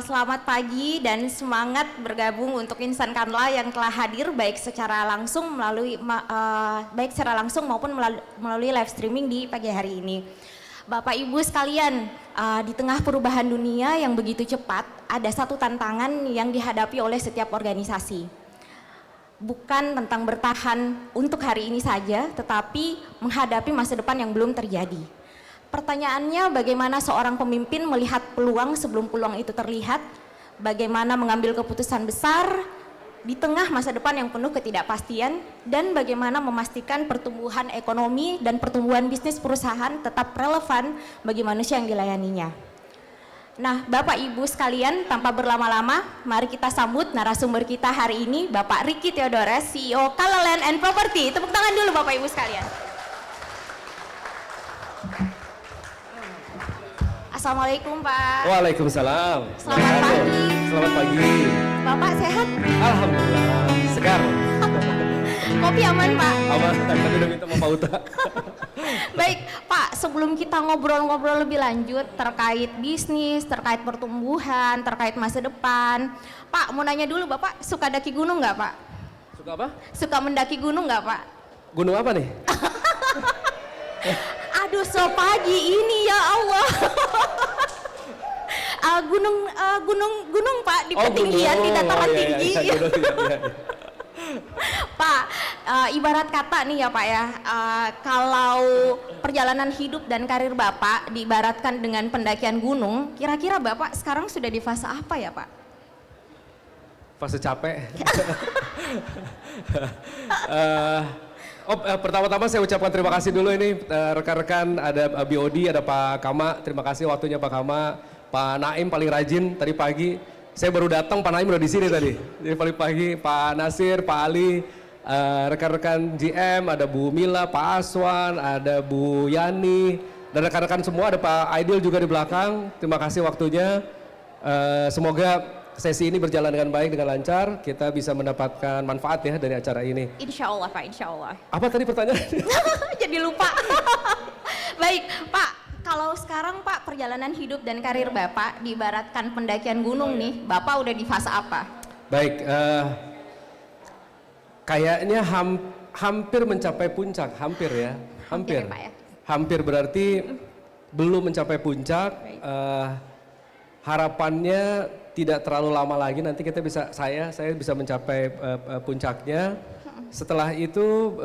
Selamat pagi dan semangat bergabung untuk Insan Kanla yang telah hadir baik secara langsung maupun melalui live streaming di pagi hari ini. Bapak Ibu sekalian, di tengah perubahan dunia yang begitu cepat, ada satu tantangan yang dihadapi oleh setiap organisasi. Bukan tentang bertahan untuk hari ini saja, tetapi menghadapi masa depan yang belum terjadi. Pertanyaannya, bagaimana seorang pemimpin melihat peluang sebelum peluang itu terlihat, bagaimana mengambil keputusan besar di tengah masa depan yang penuh ketidakpastian, dan bagaimana memastikan pertumbuhan ekonomi dan pertumbuhan bisnis perusahaan tetap relevan bagi manusia yang dilayaninya. Nah, Bapak Ibu sekalian, tanpa berlama-lama, mari kita sambut narasumber kita hari ini, Bapak Ricky Theodores, CEO Kala Land and Property. Tepuk tangan dulu Bapak Ibu sekalian. Assalamualaikum Pak. Waalaikumsalam. Selamat pagi. Selamat pagi. Bapak sehat? Alhamdulillah. Segar. Kopi aman Pak? Aman, tadi udah minta sama Pak Uta. Baik Pak, sebelum kita ngobrol-ngobrol lebih lanjut terkait bisnis, terkait pertumbuhan, terkait masa depan, Pak mau nanya dulu, Bapak suka daki gunung nggak Pak? Suka apa? Suka mendaki gunung nggak Pak? Gunung apa nih? Aduh, so pagi ini ya Allah. Gunung Pak, di ketinggian, di dataran tinggi. Iya. Pak, ibarat kata nih ya Pak ya, kalau perjalanan hidup dan karir Bapak diibaratkan dengan pendakian gunung, kira-kira Bapak sekarang sudah di fase apa ya Pak? Fase capek. Pertama-tama saya ucapkan terima kasih dulu ini rekan-rekan, ada BOD, ada Pak Kama, terima kasih waktunya Pak Kama, Pak Naim paling rajin tadi pagi, saya baru datang Pak Naim udah di sini tadi, jadi paling pagi Pak Nasir, Pak Ali, rekan-rekan GM, ada Bu Mila, Pak Aswan, ada Bu Yani, dan rekan-rekan semua, ada Pak Aidil juga di belakang, terima kasih waktunya, semoga sesi ini berjalan dengan baik, dengan lancar, kita bisa mendapatkan manfaat ya dari acara ini. Insya Allah Pak, insya Allah. Apa tadi pertanyaannya? Jadi lupa. Baik Pak, kalau sekarang Pak perjalanan hidup dan karir Bapak diibaratkan pendakian gunung nih, Bapak udah di fase apa? Baik, kayaknya hampir mencapai puncak, hampir ya, hampir. Pak, ya? Hampir berarti belum mencapai puncak, harapannya tidak terlalu lama lagi nanti kita bisa saya bisa mencapai puncaknya. Setelah itu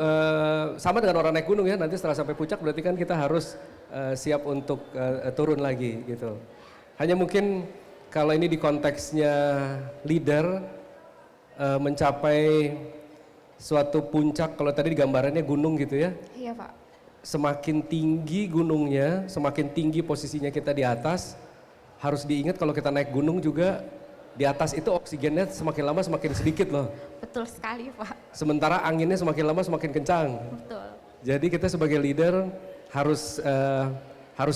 sama dengan orang naik gunung ya, nanti setelah sampai puncak berarti kan kita harus siap untuk turun lagi gitu. Hanya mungkin kalau ini di konteksnya leader mencapai suatu puncak, kalau tadi gambarannya gunung gitu ya. Iya Pak. Semakin tinggi gunungnya, semakin tinggi posisinya kita di atas. Harus diingat kalau kita naik gunung juga di atas itu oksigennya semakin lama semakin sedikit loh. Betul sekali Pak. Sementara anginnya semakin lama semakin kencang. Betul. Jadi kita sebagai leader harus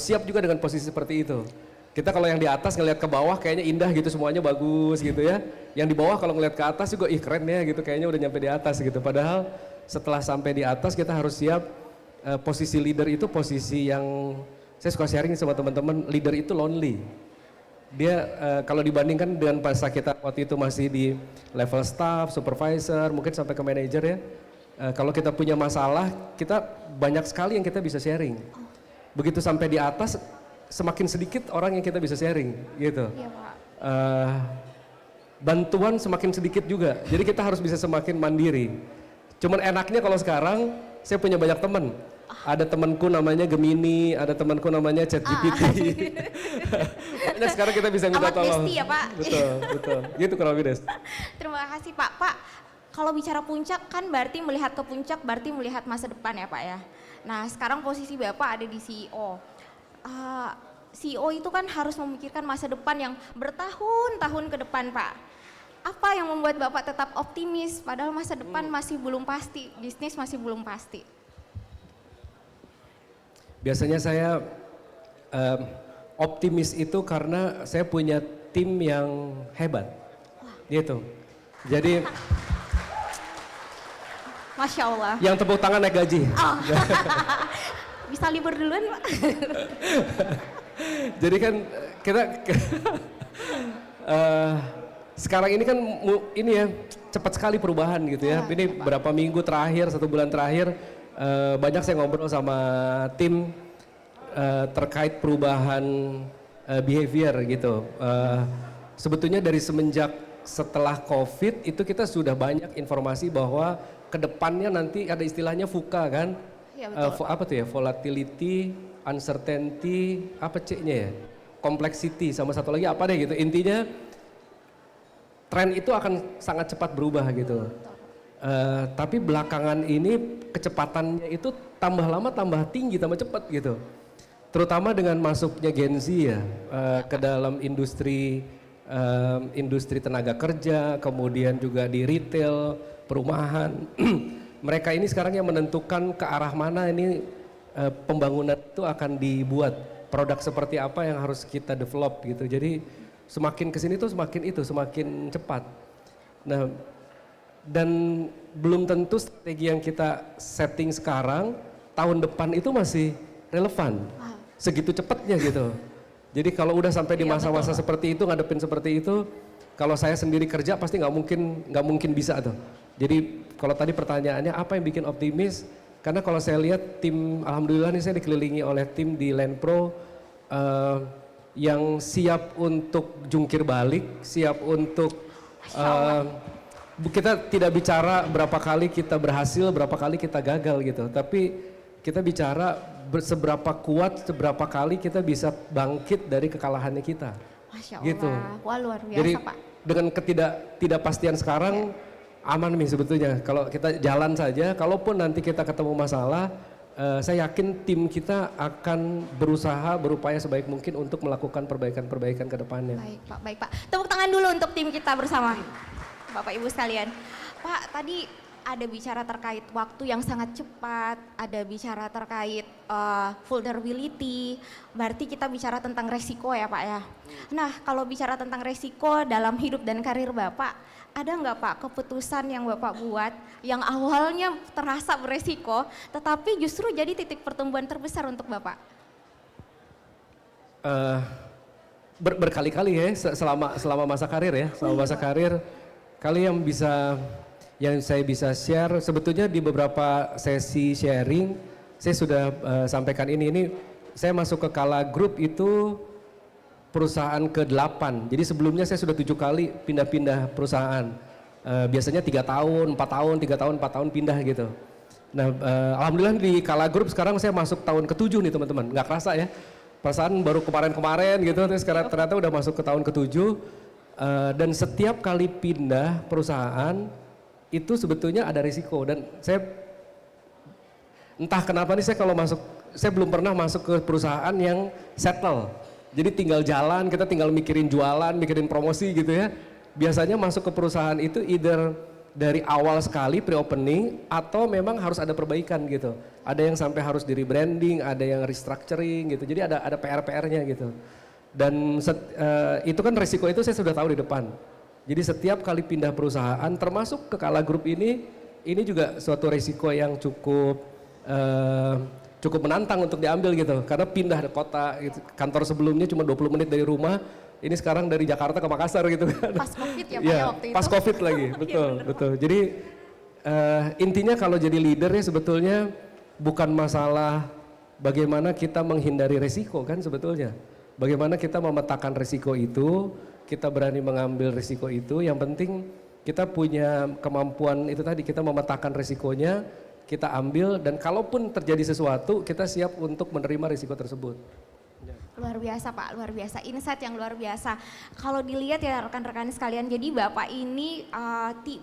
siap juga dengan posisi seperti itu. Kita kalau yang di atas ngelihat ke bawah kayaknya indah gitu, semuanya bagus gitu ya. Yang di bawah kalau ngelihat ke atas juga ih keren ya gitu, kayaknya udah nyampe di atas gitu. Padahal setelah sampai di atas kita harus siap, posisi leader itu posisi yang saya suka sharing sama teman-teman, leader itu lonely. Dia kalau dibandingkan dengan pas kita waktu itu masih di level staff, supervisor, mungkin sampai ke manajer ya. Kalau kita punya masalah, kita banyak sekali yang kita bisa sharing. Begitu sampai di atas, semakin sedikit orang yang kita bisa sharing gitu. Iya Pak. Bantuan semakin sedikit juga, jadi kita harus bisa semakin mandiri. Cuman enaknya kalau sekarang, saya punya banyak teman. Ada temanku namanya Gemini, ada temanku namanya ChatGPT. Pokoknya sekarang kita bisa minta tolong. Amat besti ya Pak. Betul. Gitu kurang lebih Des. Terima kasih Pak. Pak, kalau bicara puncak kan berarti melihat ke puncak berarti melihat masa depan ya Pak ya. Nah sekarang posisi Bapak ada di CEO. CEO itu kan harus memikirkan masa depan yang bertahun-tahun ke depan Pak. Apa yang membuat Bapak tetap optimis padahal masa depan masih belum pasti, bisnis masih belum pasti? Biasanya saya optimis itu karena saya punya tim yang hebat, gitu. Jadi, Masya Allah. yang tepuk tangan naik gaji. Oh. Bisa libur duluan Pak. Jadi kan kita sekarang ini kan ini ya cepat sekali perubahan gitu ya. Ini berapa minggu terakhir, 1 bulan terakhir banyak saya ngobrol sama tim terkait perubahan behavior gitu. Sebetulnya dari semenjak setelah COVID itu kita sudah banyak informasi bahwa kedepannya nanti ada istilahnya VUCA kan? Iya, betul. Apa tuh ya? Volatility, uncertainty, apa C-nya ya? Complexity sama satu lagi apa deh gitu. Intinya tren itu akan sangat cepat berubah gitu. Tapi belakangan ini kecepatannya itu tambah lama tambah tinggi, tambah cepat gitu. Terutama dengan masuknya Gen Z ya ke dalam industri tenaga kerja, kemudian juga di retail, perumahan. Mereka ini sekarang yang menentukan ke arah mana ini pembangunan itu akan dibuat. Produk seperti apa yang harus kita develop gitu. Jadi semakin kesini tuh semakin cepat. Nah, dan belum tentu strategi yang kita setting sekarang tahun depan itu masih relevan. Segitu cepatnya gitu. Jadi kalau udah sampai di masa-masa seperti itu, ngadepin seperti itu, kalau saya sendiri kerja pasti nggak mungkin bisa tuh. Jadi kalau tadi pertanyaannya apa yang bikin optimis? Karena kalau saya lihat tim, alhamdulillah nih saya dikelilingi oleh tim di Lenpro yang siap untuk jungkir balik, siap untuk kita tidak bicara berapa kali kita berhasil, berapa kali kita gagal gitu, tapi kita bicara seberapa kuat, seberapa kali kita bisa bangkit dari kekalahannya kita. Masya Allah, Gitu. wah luar biasa Jadi Pak. dengan ketidakpastian sekarang aman nih sebetulnya. Kalau kita jalan saja, kalaupun nanti kita ketemu masalah, saya yakin tim kita akan berusaha, berupaya sebaik mungkin untuk melakukan perbaikan-perbaikan ke depannya. Baik Pak. Tepuk tangan dulu untuk tim kita bersama. Bapak Ibu sekalian. Pak, tadi ada bicara terkait waktu yang sangat cepat, ada bicara terkait vulnerability, berarti kita bicara tentang resiko ya Pak ya. Nah, kalau bicara tentang resiko dalam hidup dan karir Bapak, ada nggak Pak keputusan yang Bapak buat yang awalnya terasa beresiko, tetapi justru jadi titik pertumbuhan terbesar untuk Bapak? Berkali-kali ya selama masa karir ya, selama masa karir kali yang saya bisa share sebetulnya di beberapa sesi sharing saya sudah sampaikan ini saya masuk ke Kala Group itu perusahaan ke-8. Jadi sebelumnya saya sudah 7 kali pindah-pindah perusahaan. Biasanya 3 tahun, 4 tahun, 3 tahun, 4 tahun pindah gitu. Nah, alhamdulillah di Kala Group sekarang saya masuk tahun ke-7 nih teman-teman. Nggak kerasa ya. Perasaan baru kemarin-kemarin gitu, terus sekarang ternyata udah masuk ke tahun ke-7. Dan setiap kali pindah perusahaan itu sebetulnya ada risiko dan saya entah kenapa nih saya belum pernah masuk ke perusahaan yang settle. Jadi tinggal jalan, kita tinggal mikirin jualan, mikirin promosi gitu ya. Biasanya masuk ke perusahaan itu either dari awal sekali pre-opening atau memang harus ada perbaikan gitu. Ada yang sampai harus di rebranding, ada yang restructuring gitu. Jadi ada PR-PR-nya gitu. Dan itu kan resiko itu saya sudah tahu di depan. Jadi setiap kali pindah perusahaan termasuk ke Kala Group ini juga suatu resiko yang cukup menantang untuk diambil gitu. Karena pindah ke kota, gitu. Kantor sebelumnya cuma 20 menit dari rumah, ini sekarang dari Jakarta ke Makassar gitu kan. Pas Covid ya Pak ya, waktu itu. pas Covid lagi, betul. Jadi intinya kalau jadi leader ya sebetulnya bukan masalah bagaimana kita menghindari resiko kan sebetulnya. Bagaimana kita memetakan risiko itu, kita berani mengambil risiko itu, yang penting kita punya kemampuan itu tadi, kita memetakan risikonya, kita ambil dan kalaupun terjadi sesuatu kita siap untuk menerima risiko tersebut. Luar biasa Pak, luar biasa, insight yang luar biasa. Kalau dilihat ya rekan-rekan sekalian, jadi Bapak ini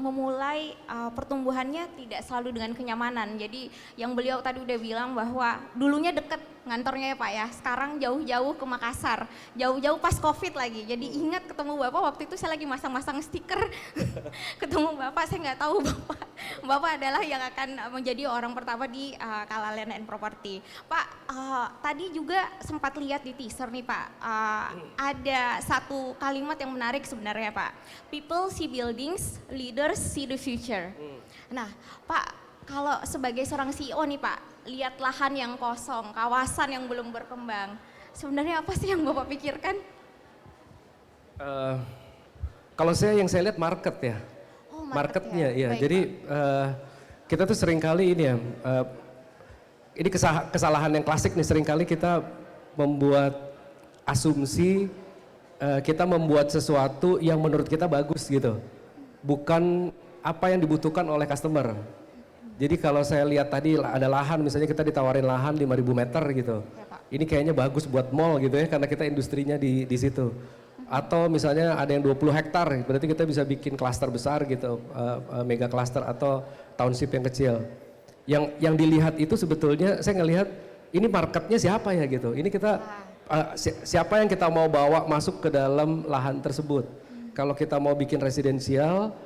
memulai pertumbuhannya tidak selalu dengan kenyamanan. Jadi yang beliau tadi udah bilang bahwa dulunya deket ngantornya ya Pak ya, sekarang jauh-jauh ke Makassar, jauh-jauh pas Covid lagi. Jadi ingat ketemu Bapak waktu itu saya lagi masang-masang stiker, ketemu Bapak saya nggak tahu Bapak adalah yang akan menjadi orang pertama di Kala Land and Property. Pak, tadi juga sempat lihat di teaser nih Pak, ada satu kalimat yang menarik sebenarnya Pak. People see buildings, leaders see the future. Nah Pak, kalau sebagai seorang CEO nih Pak, lihat lahan yang kosong, kawasan yang belum berkembang, sebenarnya apa sih yang Bapak pikirkan? Kalau yang saya lihat market ya. Oh, Marketnya ya. ya. Baik, Jadi kita tuh seringkali ini ya, ini kesalahan yang klasik nih, seringkali kita membuat asumsi, kita membuat sesuatu yang menurut kita bagus gitu. Bukan apa yang dibutuhkan oleh customer. Jadi kalau saya lihat tadi ada lahan, misalnya kita ditawarin lahan 5.000 meter gitu. Ya, Pak. Ini kayaknya bagus buat mall gitu ya, karena kita industrinya di situ. Atau misalnya ada yang 20 hektar, berarti kita bisa bikin klaster besar gitu, mega klaster atau township yang kecil. Yang dilihat itu sebetulnya saya ngelihat ini marketnya siapa ya gitu. Ini kita siapa yang kita mau bawa masuk ke dalam lahan tersebut. Kalau kita mau bikin residensial,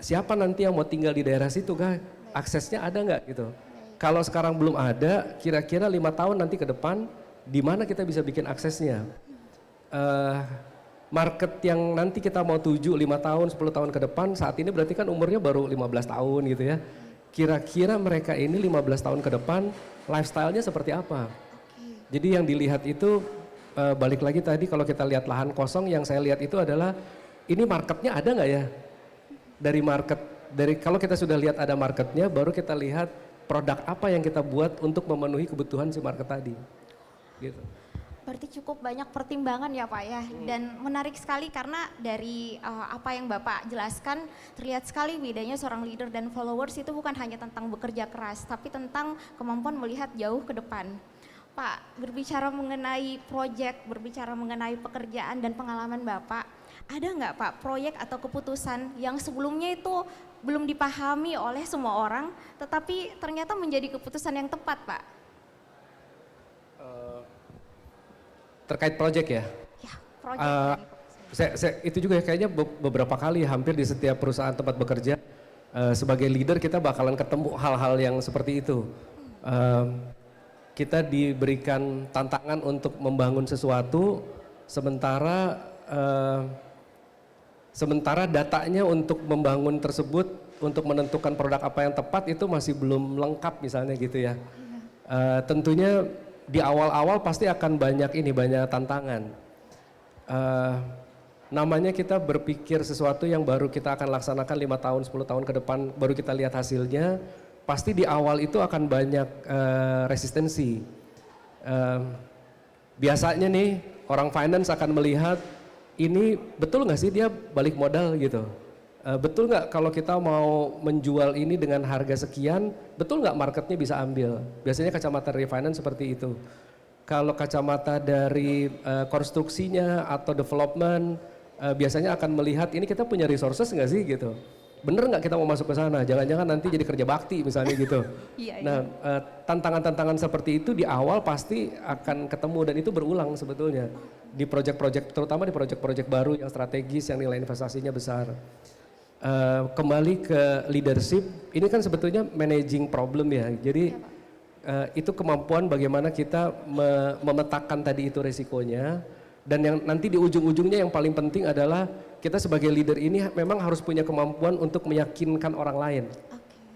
siapa nanti yang mau tinggal di daerah situ kah? Aksesnya ada nggak gitu. Kalau sekarang belum ada, kira-kira 5 tahun nanti ke depan, di mana kita bisa bikin aksesnya? Market yang nanti kita mau tuju 5 tahun, 10 tahun ke depan, saat ini berarti kan umurnya baru 15 tahun gitu ya. Kira-kira mereka ini 15 tahun ke depan, lifestyle-nya seperti apa? Jadi yang dilihat itu, balik lagi tadi kalau kita lihat lahan kosong, yang saya lihat itu adalah, ini marketnya ada nggak ya? Dari kalau kita sudah lihat ada marketnya, baru kita lihat produk apa yang kita buat untuk memenuhi kebutuhan si market tadi. Gitu. Berarti cukup banyak pertimbangan ya Pak ya, dan menarik sekali karena dari apa yang Bapak jelaskan terlihat sekali bedanya seorang leader dan followers itu bukan hanya tentang bekerja keras, tapi tentang kemampuan melihat jauh ke depan. Pak, berbicara mengenai proyek, berbicara mengenai pekerjaan dan pengalaman Bapak, ada nggak Pak proyek atau keputusan yang sebelumnya itu belum dipahami oleh semua orang, tetapi ternyata menjadi keputusan yang tepat Pak? Terkait project ya? Ya, proyek. Itu juga kayaknya beberapa kali hampir di setiap perusahaan tempat bekerja, sebagai leader kita bakalan ketemu hal-hal yang seperti itu. Kita diberikan tantangan untuk membangun sesuatu, sementara datanya untuk membangun tersebut, untuk menentukan produk apa yang tepat itu masih belum lengkap misalnya gitu ya. Tentunya di awal-awal pasti akan banyak tantangan. Namanya kita berpikir sesuatu yang baru kita akan laksanakan 5 tahun, 10 tahun ke depan, baru kita lihat hasilnya, pasti di awal itu akan banyak resistensi. Biasanya nih orang finance akan melihat, ini betul nggak sih dia balik modal gitu. Betul nggak kalau kita mau menjual ini dengan harga sekian, betul nggak marketnya bisa ambil? Biasanya kacamata dari finance seperti itu. Kalau kacamata dari konstruksinya atau development, biasanya akan melihat ini kita punya resources nggak sih gitu. Bener nggak kita mau masuk ke sana? Jangan-jangan nanti jadi kerja bakti misalnya gitu. Iya, Nah, tantangan-tantangan seperti itu di awal pasti akan ketemu dan itu berulang sebetulnya di proyek-proyek, terutama di proyek-proyek baru yang strategis, yang nilai investasinya besar. Kembali ke leadership, ini kan sebetulnya managing problem ya. Jadi itu kemampuan bagaimana kita memetakan tadi itu resikonya, dan yang nanti di ujung-ujungnya yang paling penting adalah kita sebagai leader ini memang harus punya kemampuan untuk meyakinkan orang lain.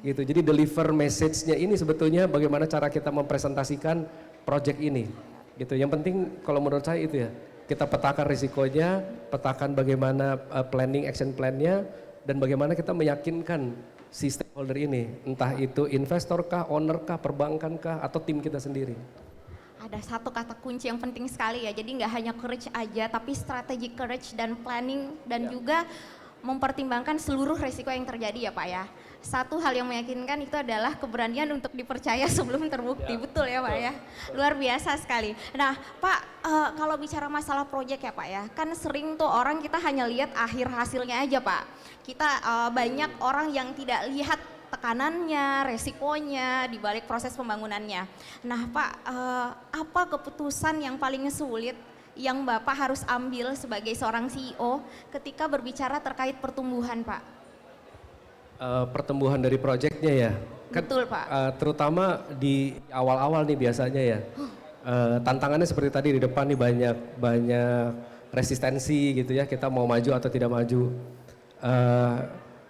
Gitu. Jadi deliver message-nya ini sebetulnya bagaimana cara kita mempresentasikan project ini. Gitu. Yang penting kalau menurut saya itu ya, kita petakan risikonya, petakan bagaimana planning action plan-nya, dan bagaimana kita meyakinkan si stakeholder ini, entah itu investor kah, owner kah, perbankan kah, atau tim kita sendiri. Ada satu kata kunci yang penting sekali ya, jadi nggak hanya courage aja, tapi strategic courage dan planning dan juga mempertimbangkan seluruh resiko yang terjadi ya Pak ya. Satu hal yang meyakinkan itu adalah keberanian untuk dipercaya sebelum terbukti, betul ya Pak ya. Luar biasa sekali. Nah Pak, kalau bicara masalah proyek ya Pak ya, kan sering tuh orang kita hanya lihat akhir hasilnya aja Pak. Kita banyak orang yang tidak lihat tekanannya, resikonya di balik proses pembangunannya. Nah Pak, apa keputusan yang paling sulit yang Bapak harus ambil sebagai seorang CEO ketika berbicara terkait pertumbuhan Pak? Pertumbuhan dari proyeknya ya? Betul Pak. Terutama di awal-awal nih biasanya ya. Tantangannya seperti tadi di depan nih banyak resistensi gitu ya, kita mau maju atau tidak maju.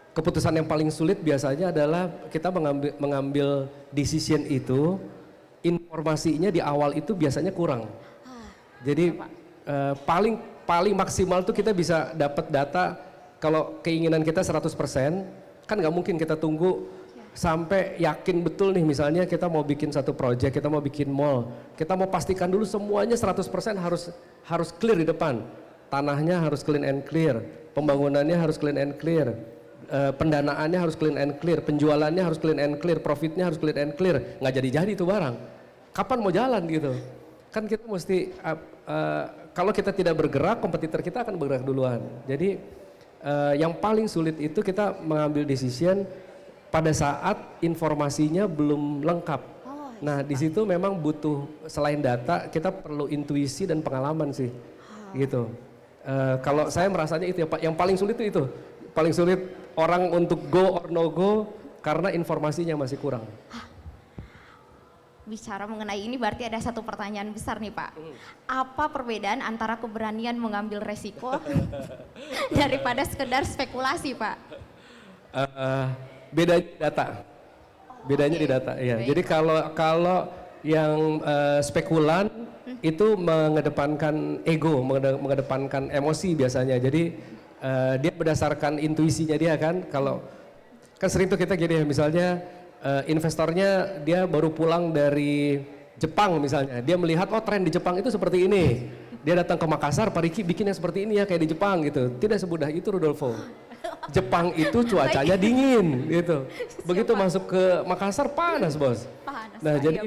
Keputusan yang paling sulit biasanya adalah kita mengambil decision itu, informasinya di awal itu biasanya kurang. Jadi paling maksimal tuh kita bisa dapat data kalau keinginan kita 100%, kan nggak mungkin kita tunggu sampai yakin betul nih, misalnya kita mau bikin satu project, kita mau bikin mall, kita mau pastikan dulu semuanya 100% harus clear di depan. Tanahnya harus clean and clear, pembangunannya harus clean and clear, pendanaannya harus clean and clear, penjualannya harus clean and clear, profitnya harus clean and clear. Nggak jadi-jadi itu barang. Kapan mau jalan gitu? Kan kita mesti, kalau kita tidak bergerak, kompetitor kita akan bergerak duluan. Jadi yang paling sulit itu kita mengambil decision pada saat informasinya belum lengkap. Nah di situ memang butuh, selain data, kita perlu intuisi dan pengalaman sih, gitu. Kalau saya merasanya itu ya Pak, yang paling sulit itu paling sulit orang untuk go or no go karena informasinya masih kurang. Bicara mengenai ini berarti ada satu pertanyaan besar nih Pak. Apa perbedaan antara keberanian mengambil resiko daripada sekedar spekulasi Pak? Bedanya data. Bedanya di data ya. Jadi kalau yang spekulan itu mengedepankan ego, mengedepankan emosi biasanya. Jadi dia berdasarkan intuisinya dia kan. Kalau kan sering tuh kita gini ya, misalnya investornya dia baru pulang dari Jepang misalnya, dia melihat oh tren di Jepang itu seperti ini, dia datang ke Makassar, Pak Riki bikin yang seperti ini ya kayak di Jepang gitu. Tidak semudah itu Rudolfo. Jepang itu cuacanya dingin gitu, begitu masuk ke Makassar panas bos. Panas. Nah jadi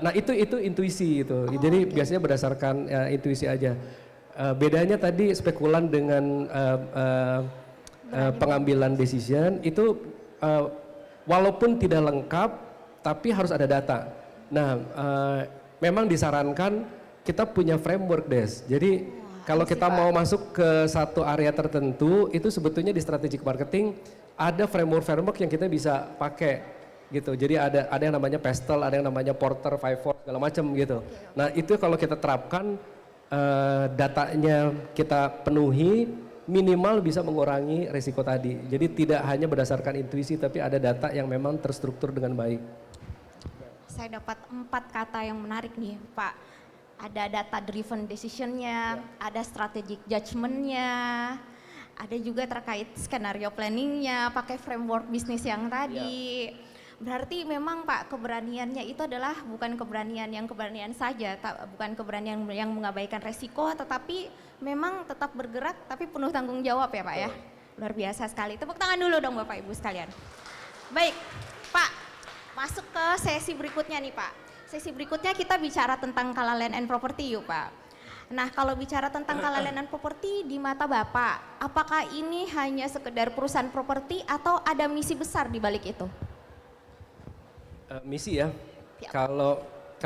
nah itu intuisi itu, jadi biasanya berdasarkan intuisi aja. Bedanya tadi spekulan dengan pengambilan decision itu walaupun tidak lengkap, tapi harus ada data. Nah, memang disarankan kita punya framework, Des. Jadi kalau kita mau masuk ke satu area tertentu, itu sebetulnya di strategic marketing ada framework yang kita bisa pakai, gitu. Jadi ada yang namanya Pestle, ada yang namanya Porter, Five Force, segala macam gitu. Nah, itu kalau kita terapkan, datanya kita penuhi, minimal bisa mengurangi resiko tadi. Jadi tidak hanya berdasarkan intuisi, tapi ada data yang memang terstruktur dengan baik. Saya dapat 4 kata yang menarik nih Pak. Ada data driven decision-nya, ada strategic judgment-nya, ada juga terkait skenario planning-nya, pakai framework bisnis yang tadi. Berarti memang Pak, keberaniannya itu adalah bukan keberanian saja, bukan keberanian yang mengabaikan resiko, tetapi memang tetap bergerak tapi penuh tanggung jawab ya Pak ya. Luar biasa sekali. Tepuk tangan dulu dong Bapak Ibu sekalian. Baik Pak, masuk ke sesi berikutnya nih Pak. Sesi berikutnya kita bicara tentang Kala Land and Property yuk Pak. Nah kalau bicara tentang Kala Land and Property di mata Bapak, apakah ini hanya sekedar perusahaan properti atau ada misi besar di balik itu? Misi ya. Kalau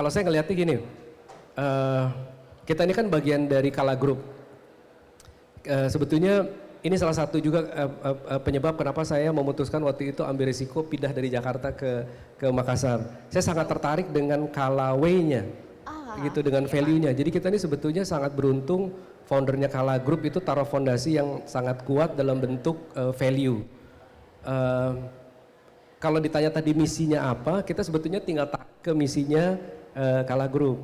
saya ngelihatnya gini, kita ini kan bagian dari Kala Group. Sebetulnya ini salah satu juga penyebab kenapa saya memutuskan waktu itu ambil risiko pindah dari Jakarta ke Makassar. Saya sangat tertarik dengan Kala Way-nya, gitu, dengan value-nya. Jadi kita ini sebetulnya sangat beruntung, foundernya Kala Group itu taruh fondasi yang sangat kuat dalam bentuk value. Kalau ditanya tadi misinya apa, kita sebetulnya tinggal ke misinya Kala Group.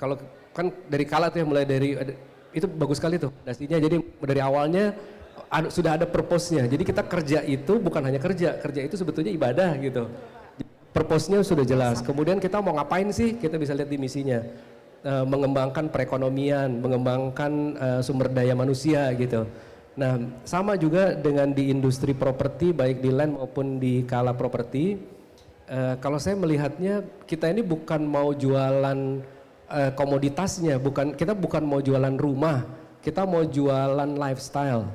Kalau kan dari Kala tuh ya, mulai dari itu bagus sekali tuh fondasinya. Jadi dari awalnya sudah ada purpose-nya. Jadi kita kerja itu bukan hanya kerja itu sebetulnya ibadah gitu. Purpose-nya sudah jelas. Kemudian kita mau ngapain sih? Kita bisa lihat di misinya. Mengembangkan perekonomian, mengembangkan sumber daya manusia gitu. Nah, sama juga dengan di industri properti, baik di land maupun di Kala Properti. Kalau saya melihatnya, kita ini bukan mau jualan komoditasnya, kita bukan mau jualan rumah, kita mau jualan lifestyle.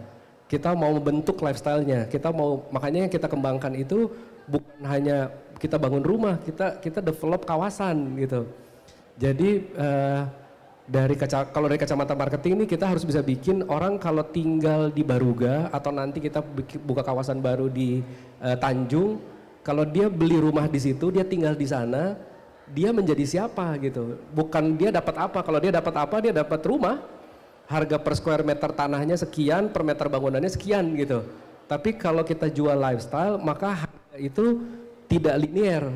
Kita mau membentuk lifestyle-nya. Makanya yang kita kembangkan itu bukan hanya kita bangun rumah, kita develop kawasan gitu. Jadi kalau dari kacamata marketing ini kita harus bisa bikin orang kalau tinggal di Baruga atau nanti kita buka kawasan baru di Tanjung, kalau dia beli rumah di situ, dia tinggal di sana, dia menjadi siapa gitu. Bukan dia dapat apa, kalau dia dapat apa, dia dapat rumah, harga per square meter tanahnya sekian, per meter bangunannya sekian gitu. Tapi kalau kita jual lifestyle, maka harga itu tidak linear.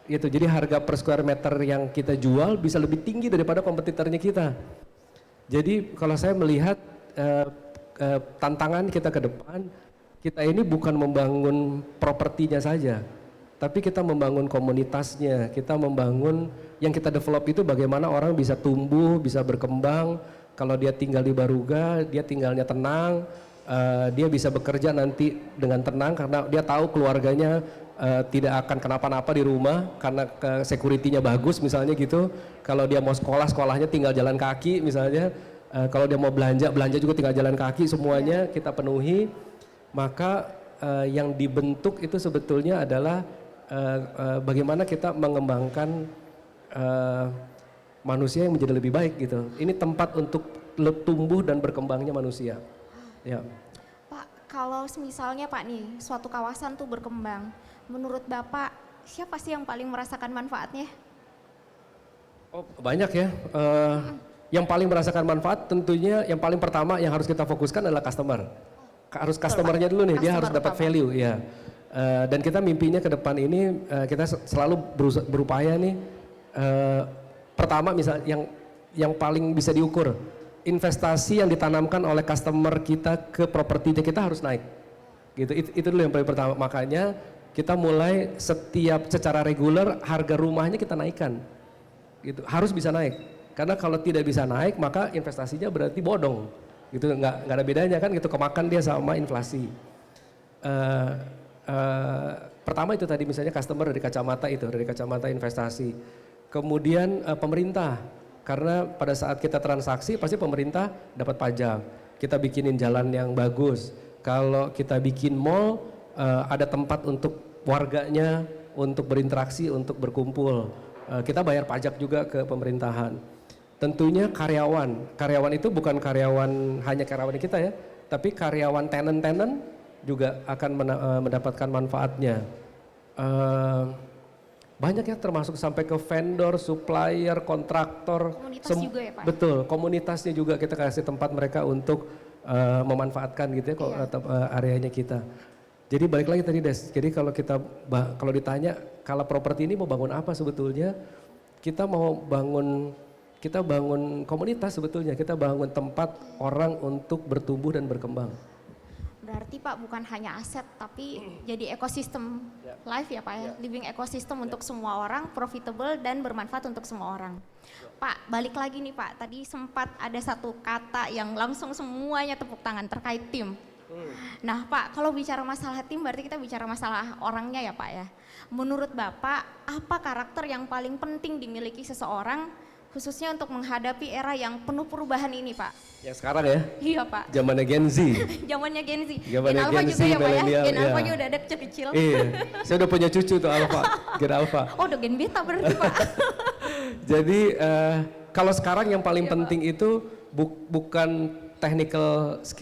Gitu. Jadi harga per square meter yang kita jual bisa lebih tinggi daripada kompetitornya kita. Jadi kalau saya melihat tantangan kita ke depan, kita ini bukan membangun propertinya saja, tapi kita membangun komunitasnya, kita membangun yang kita develop itu bagaimana orang bisa tumbuh, bisa berkembang. Kalau dia tinggal di Baruga, dia tinggalnya tenang, dia bisa bekerja nanti dengan tenang karena dia tahu keluarganya tidak akan kenapa-napa di rumah karena security-nya bagus misalnya gitu. Kalau dia mau sekolah, sekolahnya tinggal jalan kaki misalnya. Kalau dia mau belanja, belanja juga tinggal jalan kaki, semuanya kita penuhi. Maka yang dibentuk itu sebetulnya adalah bagaimana kita mengembangkan manusia yang menjadi lebih baik gitu. Ini tempat untuk tumbuh dan berkembangnya manusia. Ya. Pak, kalau misalnya Pak nih, suatu kawasan tuh berkembang, menurut Bapak siapa sih yang paling merasakan manfaatnya? Oh, banyak ya. Yang paling merasakan manfaat tentunya yang paling pertama yang harus kita fokuskan adalah customer. Harus customernya dulu nih, dia harus dapat value ya. Dan kita mimpinya ke depan ini kita selalu berupaya nih. Pertama misal yang paling bisa diukur, investasi yang ditanamkan oleh customer kita ke propertinya kita harus naik. Gitu. Itu dulu yang paling pertama. Makanya kita mulai secara reguler harga rumahnya kita naikkan. Gitu. Harus bisa naik. Karena kalau tidak bisa naik maka investasinya berarti bodong. Gitu, nggak ada bedanya kan gitu, kemakan dia sama inflasi. Pertama itu tadi misalnya customer dari kacamata investasi. Kemudian pemerintah, karena pada saat kita transaksi pasti pemerintah dapat pajak. Kita bikinin jalan yang bagus. Kalau kita bikin mall ada tempat untuk warganya untuk berinteraksi, untuk berkumpul. Kita bayar pajak juga ke pemerintahan. Tentunya karyawan itu bukan hanya karyawan kita ya, tapi karyawan tenant juga akan mendapatkan manfaatnya. Banyak ya termasuk sampai ke vendor, supplier, kontraktor. Komunitas juga ya Pak? Betul, komunitasnya juga kita kasih tempat mereka untuk memanfaatkan gitu ya areanya kita. Jadi balik lagi tadi Des, jadi kalau ditanya kalau properti ini mau bangun apa sebetulnya, kita bangun komunitas sebetulnya, kita bangun tempat orang untuk bertumbuh dan berkembang. Berarti Pak bukan hanya aset tapi jadi ekosistem life ya Pak ya, living ekosistem untuk semua orang, profitable dan bermanfaat untuk semua orang. Pak balik lagi nih Pak, tadi sempat ada satu kata yang langsung semuanya tepuk tangan terkait tim. Nah Pak, kalau bicara masalah tim berarti kita bicara masalah orangnya ya Pak ya. Menurut Bapak apa karakter yang paling penting dimiliki seseorang khususnya untuk menghadapi era yang penuh perubahan ini Pak? Yang sekarang ya? Iya Pak. Zamannya Gen Z. Zamannya Gen Z. Zamannya Gen Alpha Gen Z, juga ya Pak ya? milenial, Gen Alpha ya. juga ada kecil-kecil. Iya, saya udah punya cucu tuh Alpha, Gen Alpha. Oh udah Gen Beta berarti Pak. Jadi kalau sekarang yang paling penting itu bukan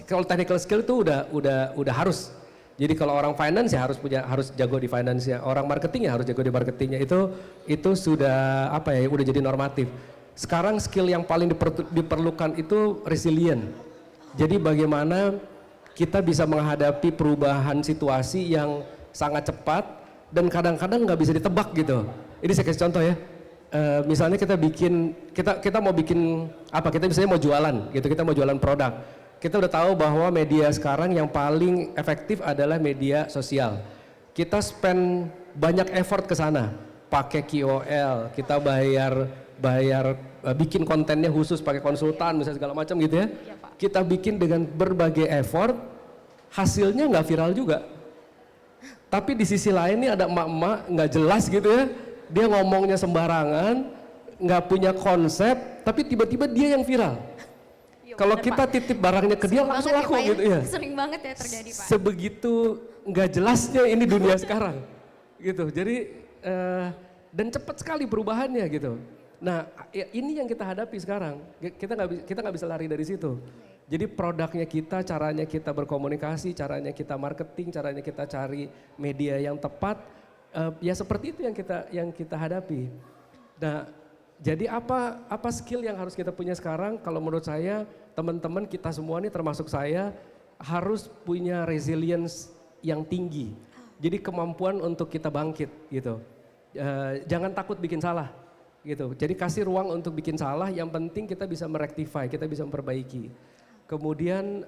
kalau technical skill itu udah harus. Jadi kalau orang finance ya harus jago di finance ya, orang marketing ya harus jago di marketingnya, itu sudah udah jadi normatif. Sekarang skill yang paling diperlukan itu resilient. Jadi bagaimana kita bisa menghadapi perubahan situasi yang sangat cepat dan kadang-kadang nggak bisa ditebak gitu. Ini saya kasih contoh ya. Misalnya kita mau bikin apa? Kita misalnya mau jualan gitu, kita mau jualan produk. Kita udah tahu bahwa media sekarang yang paling efektif adalah media sosial. Kita spend banyak effort ke sana, pakai KOL, kita bayar bikin kontennya khusus pakai konsultan misalnya segala macam gitu ya. Iya, Pak. Kita bikin dengan berbagai effort, hasilnya nggak viral juga. Tapi di sisi lain nih ada emak-emak nggak jelas gitu ya, dia ngomongnya sembarangan, nggak punya konsep, tapi tiba-tiba dia yang viral. Iya, Kalau bener, kita Pak. titip barangnya ke dia Sering langsung banget laku ya, Pak, gitu ya. Sering banget ya terjadi Pak. Sebegitu nggak jelasnya ini dunia sekarang, gitu. Jadi dan cepat sekali perubahannya gitu. Nah ini yang kita hadapi sekarang. Kita nggak bisa lari dari situ. Jadi produknya kita, caranya kita berkomunikasi, caranya kita marketing, caranya kita cari media yang tepat, ya seperti itu yang kita hadapi. Nah, jadi apa skill yang harus kita punya sekarang? Kalau menurut saya, teman-teman kita semua nih termasuk saya harus punya resilience yang tinggi. Jadi kemampuan untuk kita bangkit gitu. Jangan takut bikin salah. gitu. Jadi kasih ruang untuk bikin salah, yang penting kita bisa merektify, kita bisa memperbaiki. Kemudian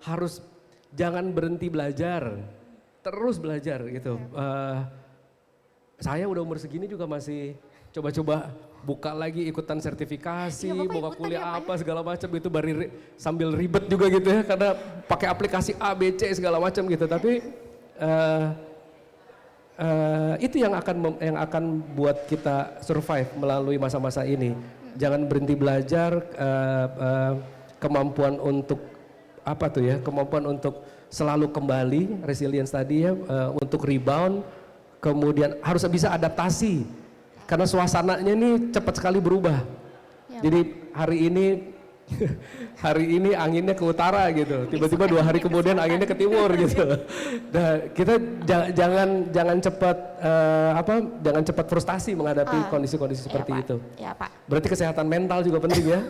harus jangan berhenti belajar, terus belajar gitu. Saya udah umur segini juga masih coba-coba buka lagi ikutan sertifikasi, buka kuliah apa segala macam gitu, sambil ribet juga gitu ya, karena pakai aplikasi A, B, C segala macam gitu. Tapi itu yang akan buat kita survive melalui masa-masa ini. Jangan berhenti belajar, kemampuan untuk apa tuh ya, kemampuan untuk selalu kembali, resilience tadi ya, untuk rebound, kemudian harus bisa adaptasi karena suasananya ini cepat sekali berubah. Ya, jadi hari ini anginnya ke utara gitu, tiba-tiba 2 hari kemudian anginnya ke timur gitu. Nah, kita jangan cepat frustasi menghadapi kondisi-kondisi seperti Pak. itu. Ya, Pak. Berarti kesehatan mental juga penting ya.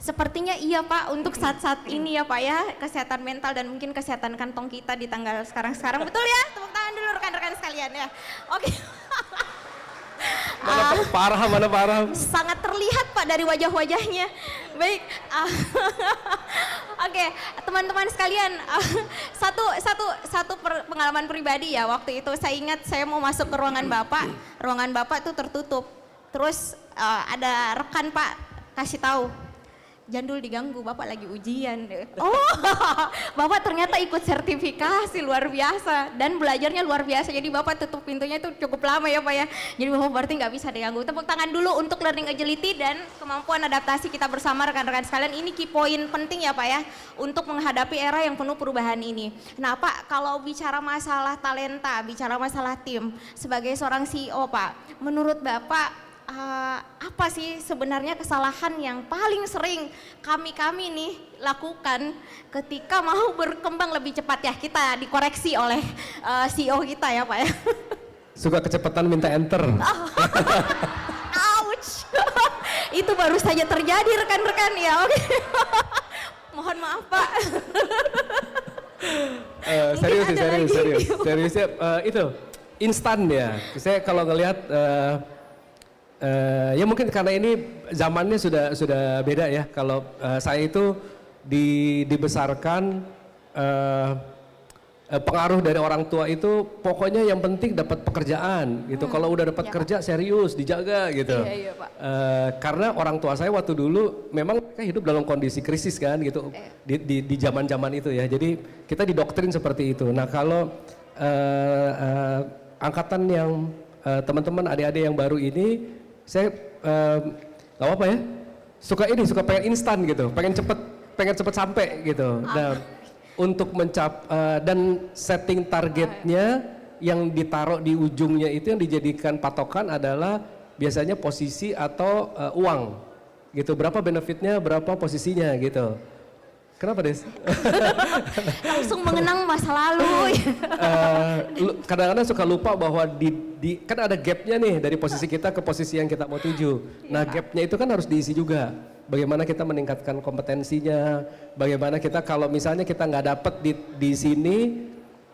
Sepertinya iya Pak, untuk saat-saat ini ya Pak ya, kesehatan mental dan mungkin kesehatan kantong kita di tanggal sekarang. Betul ya? Tepuk tangan dulu rekan-rekan sekalian ya. Oke. Mana parah. Sangat terlihat Pak dari wajah-wajahnya. Baik. Oke, teman-teman sekalian, satu pengalaman pribadi ya. Waktu itu saya ingat saya mau masuk ke ruangan Bapak itu tertutup. Terus ada rekan Pak kasih tahu, Jandul diganggu, Bapak lagi ujian. Oh, Bapak ternyata ikut sertifikasi luar biasa dan belajarnya luar biasa. Jadi Bapak tutup pintunya itu cukup lama ya Pak ya. Jadi Bapak berarti nggak bisa diganggu. Tepuk tangan dulu untuk learning agility dan kemampuan adaptasi kita bersama rekan-rekan sekalian. Ini key point penting ya Pak ya untuk menghadapi era yang penuh perubahan ini. Nah Pak, kalau bicara masalah talenta, bicara masalah tim, sebagai seorang CEO Pak, menurut Bapak apa sih sebenarnya kesalahan yang paling sering kami nih lakukan ketika mau berkembang lebih cepat ya, kita dikoreksi oleh CEO kita ya Pak ya. Suka kecepatan minta enter. Ouch. Itu baru saja terjadi rekan-rekan ya. Oke. Mohon maaf Pak. Seriusnya itu instan ya. Saya kalau ngelihat ya mungkin karena ini zamannya sudah beda ya. Kalau saya itu dibesarkan pengaruh dari orang tua itu pokoknya yang penting dapat pekerjaan gitu. Kalau udah dapat kerja serius dijaga gitu. Iya, Pak. Karena orang tua saya waktu dulu memang mereka hidup dalam kondisi krisis kan gitu di zaman-zaman itu ya. Jadi kita didoktrin seperti itu. Nah kalau angkatan yang teman-teman adik-adik yang baru ini, saya nggak apa ya, suka pengen instan gitu, pengen cepet sampai gitu. Nah, untuk dan setting targetnya yang ditaruh di ujungnya itu yang dijadikan patokan adalah biasanya posisi atau uang gitu. Berapa benefitnya, berapa posisinya gitu. Kenapa Des? Langsung mengenang masa lalu. Kadang-kadang suka lupa bahwa kan ada gapnya nih dari posisi kita ke posisi yang kita mau tuju. Nah gapnya itu kan harus diisi juga. Bagaimana kita meningkatkan kompetensinya, bagaimana kita kalau misalnya kita nggak dapet di sini,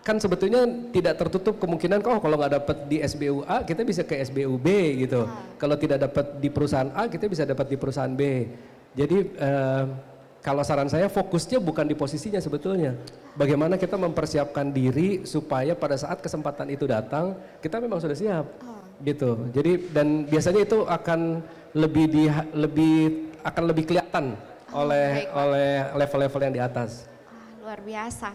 kan sebetulnya tidak tertutup kemungkinan kalau nggak dapet di SBU A kita bisa ke SBU B gitu. Kalau tidak dapat di perusahaan A kita bisa dapat di perusahaan B. Jadi kalau saran saya fokusnya bukan di posisinya sebetulnya. Bagaimana kita mempersiapkan diri supaya pada saat kesempatan itu datang kita memang sudah siap. Gitu. Jadi dan biasanya itu akan lebih kelihatan oleh level-level yang di atas. Luar biasa.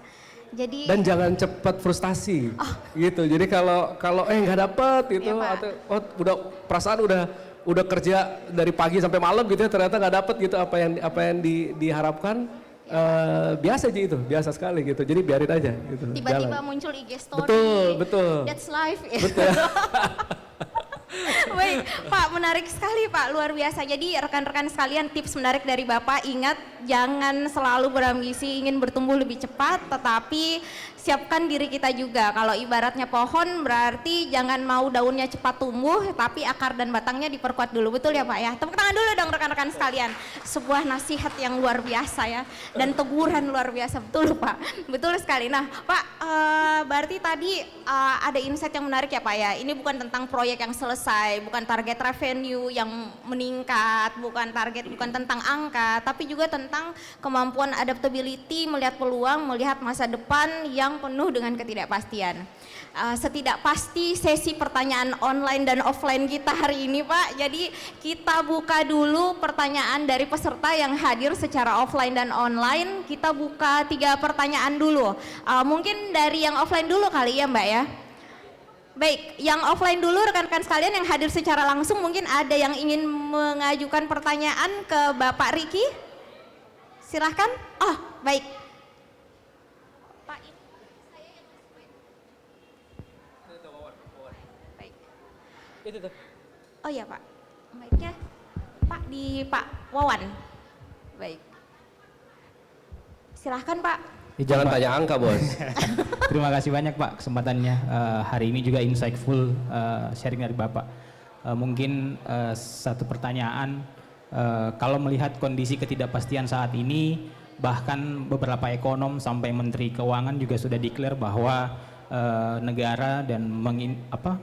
Jadi dan jangan cepat frustasi. Gitu. Jadi kalau nggak dapet gitu atau perasaan udah kerja dari pagi sampai malam gitu ya, ternyata nggak dapet gitu apa yang diharapkan, biasa aja itu, biasa sekali gitu. Jadi biarin aja gitu. Tiba-tiba muncul IG story. Betul. That's life. Betul. Baik, Pak, menarik sekali Pak, luar biasa. Jadi rekan-rekan sekalian, tips menarik dari Bapak, ingat jangan selalu berambisi ingin bertumbuh lebih cepat, tetapi siapkan diri kita juga. Kalau ibaratnya pohon berarti jangan mau daunnya cepat tumbuh, tapi akar dan batangnya diperkuat dulu. Betul ya Pak ya? Tepuk tangan dulu dong rekan-rekan sekalian. Sebuah nasihat yang luar biasa ya, dan teguran luar biasa. Betul Pak, betul sekali. Nah Pak, berarti tadi ada insight yang menarik ya Pak ya. Ini bukan tentang proyek yang selesai, bukan bukan target revenue yang meningkat, bukan tentang angka, tapi juga tentang kemampuan adaptability, melihat peluang, melihat masa depan yang penuh dengan ketidakpastian. Setidakpasti sesi pertanyaan online dan offline kita hari ini Pak. Jadi kita buka dulu pertanyaan dari peserta yang hadir secara offline dan online. Kita buka 3 pertanyaan dulu. Mungkin dari yang offline dulu kali ya Mbak ya. Baik, yang offline dulu rekan-rekan sekalian yang hadir secara langsung, mungkin ada yang ingin mengajukan pertanyaan ke Bapak Riki? Silahkan. Oh baik. Itu tuh. Oh iya Pak, baiknya Pak di Pak Wawan. Baik, silahkan Pak. Jangan tanya angka bos. Terima kasih banyak Pak kesempatannya. Hari ini juga insightful sharing dari Bapak. Mungkin satu pertanyaan, kalau melihat kondisi ketidakpastian saat ini, bahkan beberapa ekonom sampai Menteri Keuangan juga sudah declare bahwa negara dan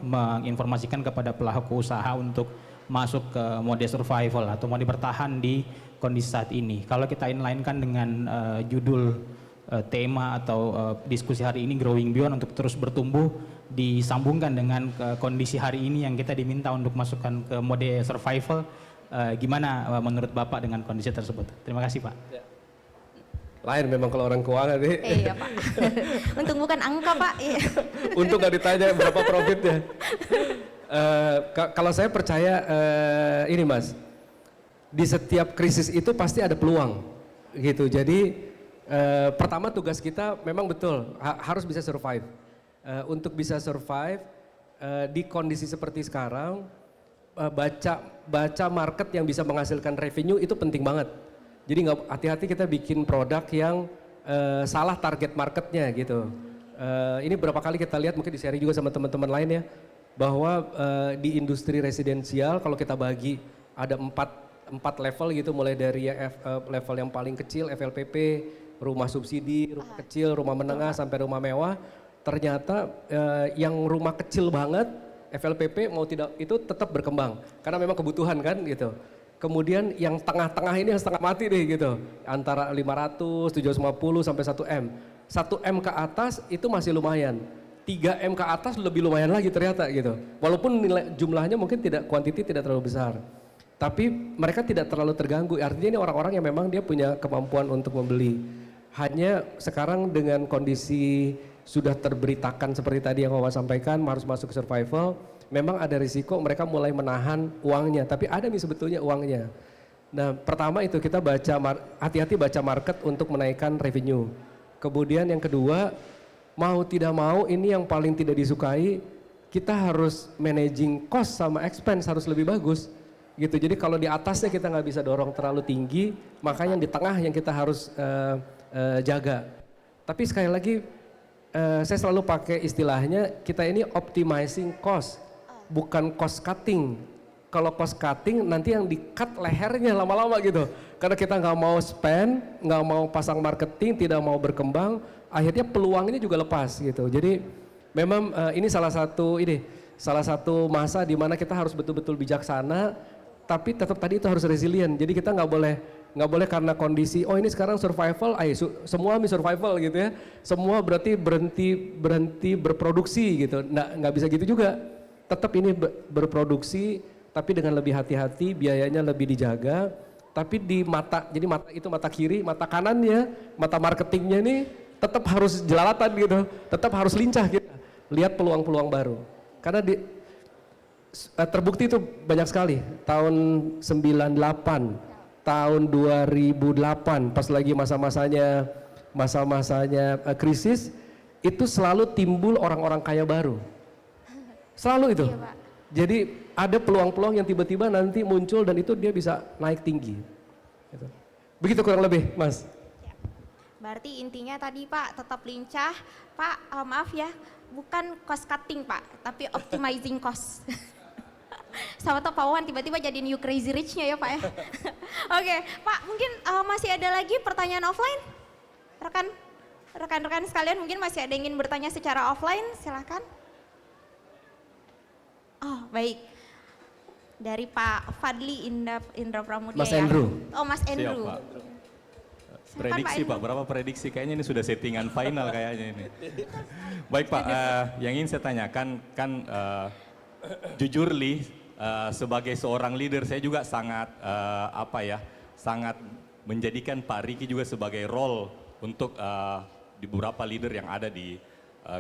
menginformasikan kepada pelaku usaha untuk masuk ke mode survival atau mode bertahan di kondisi saat ini. Kalau kita inline-kan dengan judul tema atau diskusi hari ini Growing Beyond untuk terus bertumbuh, disambungkan dengan kondisi hari ini yang kita diminta untuk masukkan ke mode survival, gimana menurut Bapak dengan kondisi tersebut? Terima kasih Pak. Ya. Lain memang kalau orang keuangan nih. Iya Pak. Untung bukan angka Pak. Untung nggak ditanya berapa profitnya. Kalau saya percaya ini Mas, di setiap krisis itu pasti ada peluang, gitu. Jadi pertama tugas kita memang betul harus bisa survive. Untuk bisa survive di kondisi seperti sekarang, baca market yang bisa menghasilkan revenue itu penting banget. Jadi nggak hati-hati kita bikin produk yang salah target marketnya gitu. Ini berapa kali kita lihat, mungkin di-share juga sama teman-teman lain ya, bahwa di industri residensial kalau kita bagi ada empat level gitu, mulai dari level yang paling kecil FLPP, rumah subsidi, rumah kecil, rumah menengah sampai rumah mewah. Ternyata yang rumah kecil banget FLPP mau tidak itu tetap berkembang karena memang kebutuhan kan gitu. Kemudian yang tengah-tengah ini yang setengah mati deh gitu, antara 500, 750 sampai 1M. 1M ke atas itu masih lumayan, 3M ke atas lebih lumayan lagi ternyata gitu. Walaupun nilai jumlahnya mungkin kuantiti tidak terlalu besar. Tapi mereka tidak terlalu terganggu, artinya ini orang-orang yang memang dia punya kemampuan untuk membeli. Hanya sekarang dengan kondisi sudah terberitakan seperti tadi yang Wawan sampaikan, harus masuk ke survival, memang ada risiko mereka mulai menahan uangnya, tapi ada nih sebetulnya uangnya. Nah pertama itu kita hati-hati baca market untuk menaikkan revenue. Kemudian yang kedua, mau tidak mau ini yang paling tidak disukai, kita harus managing cost sama expense harus lebih bagus. Gitu. Jadi kalau di atasnya kita nggak bisa dorong terlalu tinggi, makanya di tengah yang kita harus jaga. Tapi sekali lagi saya selalu pakai istilahnya kita ini optimizing cost, bukan cost cutting. Kalau cost cutting nanti yang di-cut lehernya lama-lama gitu. Karena kita nggak mau spend, nggak mau pasang marketing, tidak mau berkembang, akhirnya peluangnya juga lepas gitu. Jadi memang ini salah satu masa di mana kita harus betul-betul bijaksana, tapi tetap tadi itu harus resilient. Jadi kita nggak boleh karena kondisi ini sekarang survival, semua survival gitu ya. Semua berarti berhenti berproduksi gitu. Nggak bisa gitu juga. Tetap ini berproduksi, tapi dengan lebih hati-hati, biayanya lebih dijaga. Tapi jadi mata itu mata kiri, mata kanannya, mata marketingnya ini tetap harus jelalatan gitu. Tetap harus lincah gitu. Lihat peluang-peluang baru. Karena terbukti itu banyak sekali. Tahun 98, tahun 2008 pas lagi masa-masanya krisis, itu selalu timbul orang-orang kaya baru. Selalu itu. Iya, Pak. Jadi ada peluang-peluang yang tiba-tiba nanti muncul dan itu dia bisa naik tinggi. Gitu. Begitu kurang lebih, Mas. Ya. Berarti intinya tadi Pak tetap lincah. Pak, maaf ya, bukan cost cutting Pak, tapi optimizing cost. Sama tuh Pak Wawan tiba-tiba jadi new crazy rich-nya ya Pak ya. Oke, Pak mungkin masih ada lagi pertanyaan offline? Rekan-rekan sekalian mungkin masih ada yang ingin bertanya secara offline, silakan. Oh baik, Dari Pak Fadli Indra Pramudia. Mas ya. Andrew. Oh, Mas Andrew. Pak. Silakan, Prediksi Pak Pak, berapa prediksi? Kayaknya ini sudah settingan final kayaknya ini. Baik Pak, yang ingin saya tanyakan kan jujur Li, sebagai seorang leader saya juga sangat sangat menjadikan Pak Riki juga sebagai role untuk di beberapa leader yang ada di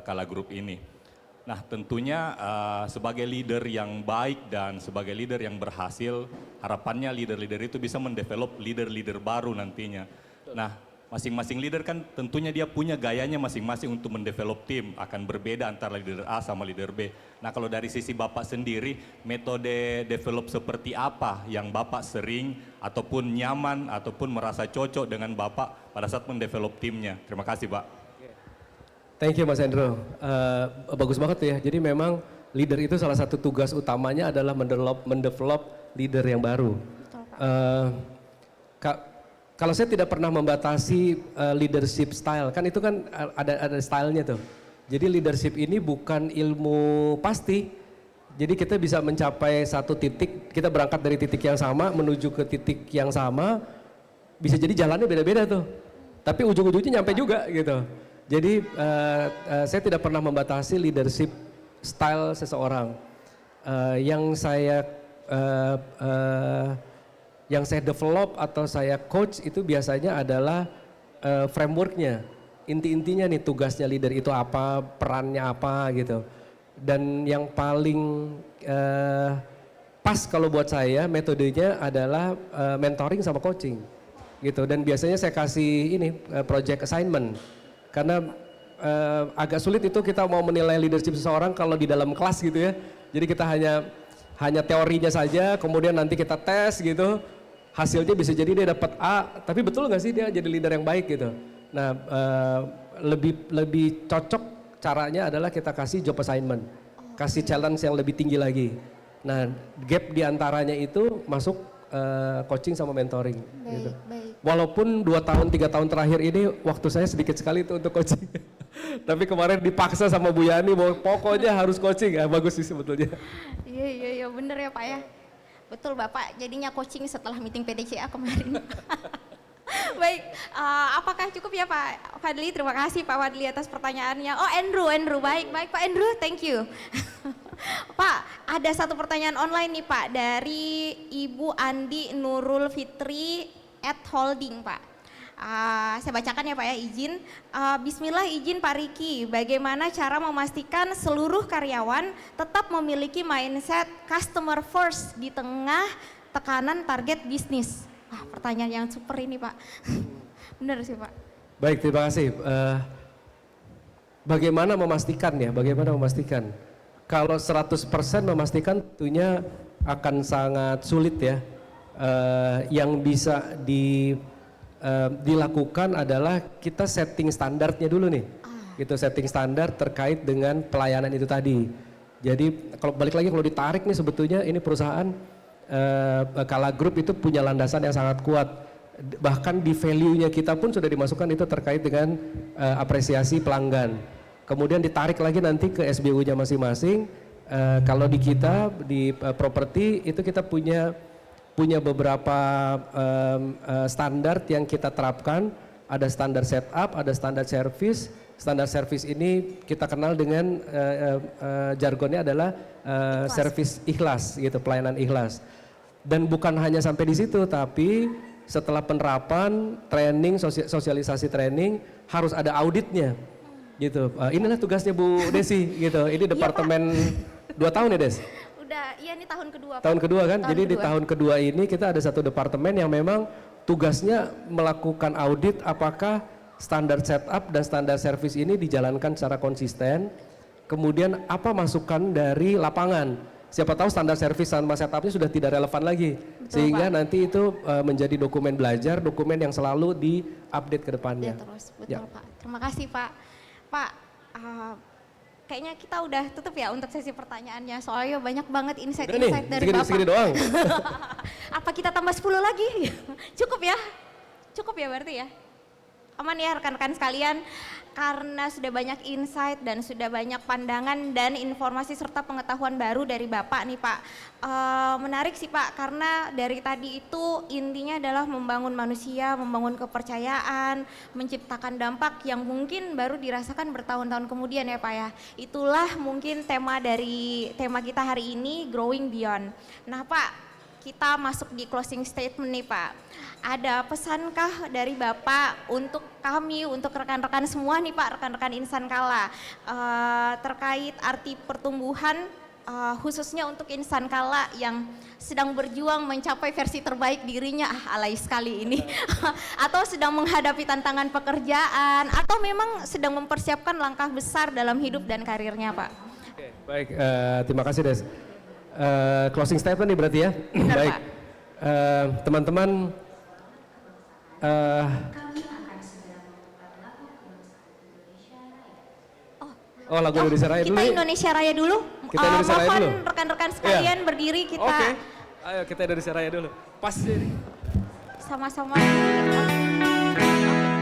Kala Group ini. Nah tentunya sebagai leader yang baik dan sebagai leader yang berhasil, harapannya leader-leader itu bisa mendevelop leader-leader baru nantinya. Nah masing-masing leader kan tentunya dia punya gayanya masing-masing untuk mendevelop tim, akan berbeda antara leader A sama leader B. Nah kalau dari sisi Bapak sendiri, metode develop seperti apa yang Bapak sering ataupun nyaman ataupun merasa cocok dengan Bapak pada saat mendevelop timnya? Terima kasih Pak. Thank you Mas Andrew. Bagus banget ya. Jadi memang leader itu salah satu tugas utamanya adalah mendevelop leader yang baru. Kalau saya tidak pernah membatasi leadership style, kan itu kan ada stylenya tuh. Jadi leadership ini bukan ilmu pasti. Jadi kita bisa mencapai satu titik, kita berangkat dari titik yang sama menuju ke titik yang sama, bisa jadi jalannya beda-beda tuh. Tapi ujung-ujungnya nyampe juga gitu. Jadi saya tidak pernah membatasi leadership style seseorang. Yang saya develop atau saya coach itu biasanya adalah frameworknya. Inti-intinya nih tugasnya leader itu apa, perannya apa gitu. Dan yang paling pas kalau buat saya metodenya adalah mentoring sama coaching gitu. Dan biasanya saya kasih ini project assignment. Karena agak sulit itu kita mau menilai leadership seseorang kalau di dalam kelas gitu ya. Jadi kita hanya teorinya saja, kemudian nanti kita tes gitu. Hasilnya bisa jadi dia dapat A, tapi betul nggak sih dia jadi leader yang baik gitu. Nah lebih cocok caranya adalah kita kasih job assignment, kasih challenge yang lebih tinggi lagi. Nah gap diantaranya itu masuk coaching sama mentoring. Gitu. Walaupun 2 tahun 3 tahun terakhir ini waktu saya sedikit sekali itu untuk coaching. Tapi kemarin dipaksa sama Bu Yani bahwa pokoknya harus coaching. Ya, bagus sih sebetulnya. Iya bener ya Pak ya. Betul Bapak jadinya coaching setelah meeting PDCA kemarin. Baik, apakah cukup ya Pak Fadli? Terima kasih Pak Fadli atas pertanyaannya. Oh Andrew, baik Pak Andrew, thank you. Pak, ada satu pertanyaan online nih Pak dari Ibu Andi Nurul Fitri @holding Pak. Saya bacakan ya Pak ya, izin. Bismillah, izin Pak Riki, bagaimana cara memastikan seluruh karyawan tetap memiliki mindset customer first di tengah tekanan target bisnis? Pertanyaan yang super ini Pak. Benar sih Pak. Baik, terima kasih. Bagaimana memastikan ya, kalau 100% memastikan tentunya akan sangat sulit ya. Yang bisa dilakukan adalah kita setting standarnya dulu nih. Gitu, setting standar terkait dengan pelayanan itu tadi. Jadi kalau balik lagi kalau ditarik nih sebetulnya ini perusahaan Kala Group itu punya landasan yang sangat kuat. Bahkan di value-nya kita pun sudah dimasukkan itu terkait dengan apresiasi pelanggan. Kemudian ditarik lagi nanti ke SBU-nya masing-masing. Kalau di kita di properti itu kita punya beberapa standar yang kita terapkan. Ada standar setup, ada standar service. Standar service ini kita kenal dengan jargonnya adalah service ikhlas gitu, pelayanan ikhlas. Dan bukan hanya sampai di situ, tapi setelah penerapan, training, sosialisasi training harus ada auditnya. Gitu. Inilah tugasnya Bu Desi gitu. Ini departemen 2 tahun ya Des? Udah, iya ini tahun kedua Pak. Tahun kedua kan? Jadi di tahun kedua ini kita ada satu departemen yang memang tugasnya melakukan audit apakah standar setup dan standar service ini dijalankan secara konsisten. Kemudian apa masukan dari lapangan? Siapa tahu standar service sama setupnya sudah tidak relevan lagi. Betul, sehingga Pak. nanti itu menjadi dokumen belajar, dokumen yang selalu diupdate ke depannya. Terus, betul Ya. Pak. Terima kasih Pak. Pak, kayaknya kita udah tutup ya untuk sesi pertanyaannya. Soalnya banyak banget insight-insight dari Bapak. Segini doang. Apa kita tambah 10 lagi? Cukup ya? Cukup ya berarti ya? Aman ya rekan-rekan sekalian, karena sudah banyak insight dan sudah banyak pandangan dan informasi serta pengetahuan baru dari Bapak nih Pak. Menarik sih Pak, karena dari tadi itu intinya adalah membangun manusia, membangun kepercayaan, menciptakan dampak yang mungkin baru dirasakan bertahun-tahun kemudian ya Pak ya. Itulah mungkin tema kita hari ini, Growing Beyond. Nah Pak, kita masuk di closing statement nih Pak. Ada pesankah dari Bapak untuk kami, untuk rekan-rekan semua nih Pak, rekan-rekan Insan Kala, terkait arti pertumbuhan khususnya untuk Insan Kala yang sedang berjuang mencapai versi terbaik dirinya, alay sekali ini, atau sedang menghadapi tantangan pekerjaan, atau memang sedang mempersiapkan langkah besar dalam hidup dan karirnya Pak. Oke, baik, terima kasih Des. Closing statement nih berarti ya. Benar, baik, Pak. Teman-teman. Oh, lagu Indonesia Raya dulu. Kita ya? Indonesia Raya dulu. Kita Indonesia Raya mohon dulu. rekan-rekan sekalian Iya. berdiri kita Oke, ayo kita Indonesia Raya dulu. Pas jadi. sama-sama. Oke, baiklah.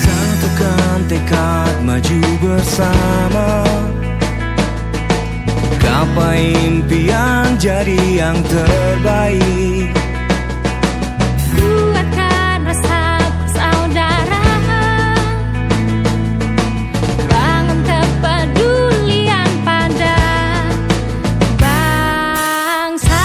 Satukan tekad maju bersama, gapai impian jadi yang terbaik. Kuatkan rasa persaudaraan, bangun kepedulian pada bangsa.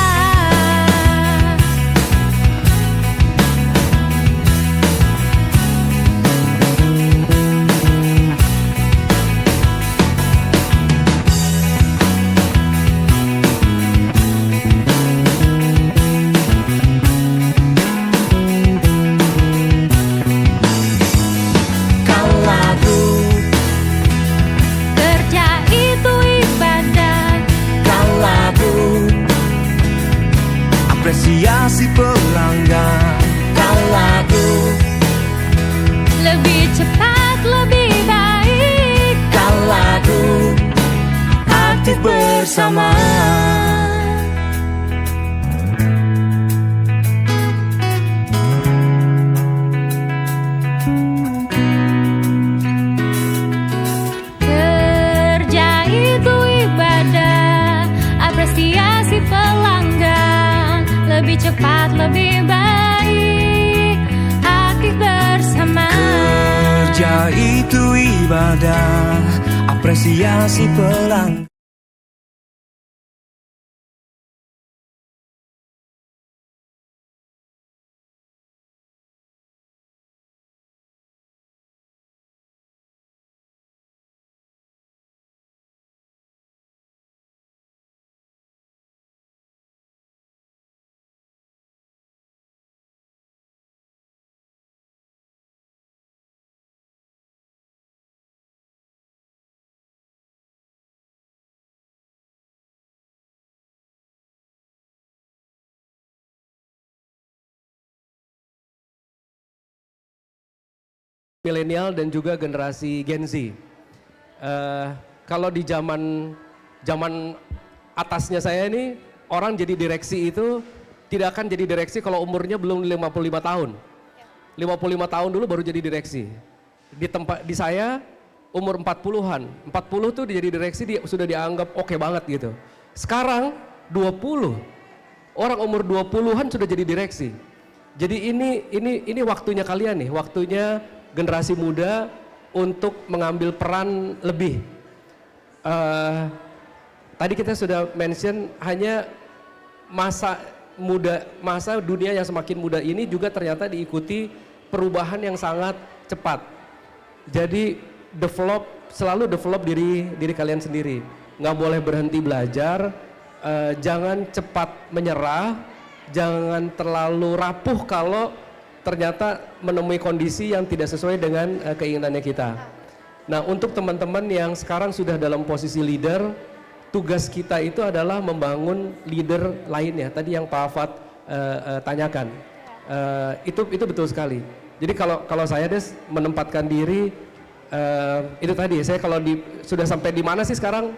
Kalaku, Kerja itu ibadah, kalaku, apresiasi pelanggan. Kalaku, lebih cepat, lebih baik. kalaku, aktif bersama. Kerja itu ibadah, apresiasi pelanggan. Lebih cepat, lebih baik, aktif bersama. Kerja itu ibadah, apresiasi pelanggan. Milenial dan juga generasi Gen Z. Kalau di zaman atasnya saya ini, orang jadi direksi itu tidak akan jadi direksi kalau umurnya belum 55 tahun. 55 tahun dulu baru jadi direksi. Di saya umur 40-an. 40 tuh jadi direksi sudah dianggap oke banget gitu. Sekarang 20. Orang umur 20-an sudah jadi direksi. Jadi ini waktunya kalian nih, waktunya generasi muda untuk mengambil peran lebih. Tadi kita sudah mention hanya masa dunia yang semakin muda ini juga ternyata diikuti perubahan yang sangat cepat. Jadi selalu develop diri kalian sendiri. Nggak boleh berhenti belajar, jangan cepat menyerah, jangan terlalu rapuh kalau ternyata menemui kondisi yang tidak sesuai dengan keinginannya kita. Nah, untuk teman-teman yang sekarang sudah dalam posisi leader, tugas kita itu adalah membangun leader lainnya. Tadi yang Pak Afat tanyakan, itu betul sekali. Jadi kalau saya Des menempatkan diri, itu tadi saya kalau sudah sampai di mana sih sekarang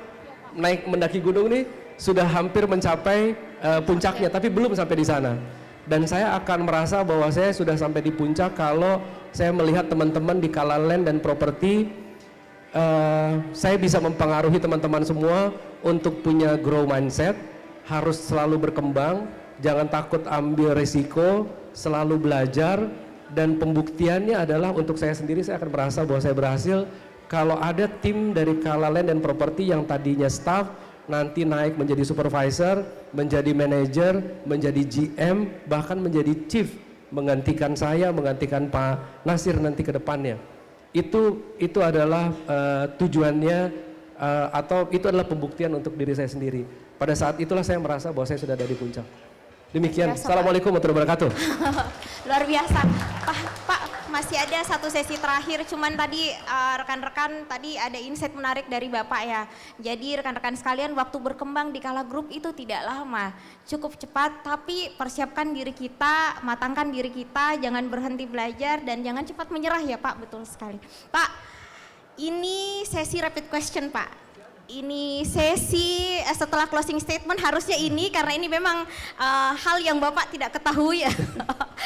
naik mendaki gunung nih, sudah hampir mencapai puncaknya, tapi belum sampai di sana. Dan saya akan merasa bahwa saya sudah sampai di puncak kalau saya melihat teman-teman di Kalaland dan properti, saya bisa mempengaruhi teman-teman semua untuk punya grow mindset, harus selalu berkembang, jangan takut ambil risiko, selalu belajar, dan pembuktiannya adalah untuk saya sendiri, saya akan merasa bahwa saya berhasil kalau ada tim dari Kalaland dan properti yang tadinya staff, nanti naik menjadi supervisor, menjadi manajer, menjadi GM, bahkan menjadi chief, menggantikan saya, menggantikan Pak Nasir nanti ke depannya. Itu adalah tujuannya, atau itu adalah pembuktian untuk diri saya sendiri. Pada saat itulah saya merasa bahwa saya sudah ada di puncak. Demikian. Assalamualaikum warahmatullahi wabarakatuh. Luar biasa. Pak, masih ada satu sesi terakhir, cuman tadi rekan-rekan tadi ada insight menarik dari Bapak ya. Jadi rekan-rekan sekalian, waktu berkembang di Kala Group itu tidak lama, cukup cepat, tapi persiapkan diri kita, matangkan diri kita, jangan berhenti belajar dan jangan cepat menyerah ya Pak, betul sekali. Pak, ini sesi rapid question Pak. Ini sesi setelah closing statement harusnya ini, karena ini memang hal yang Bapak tidak ketahui ya.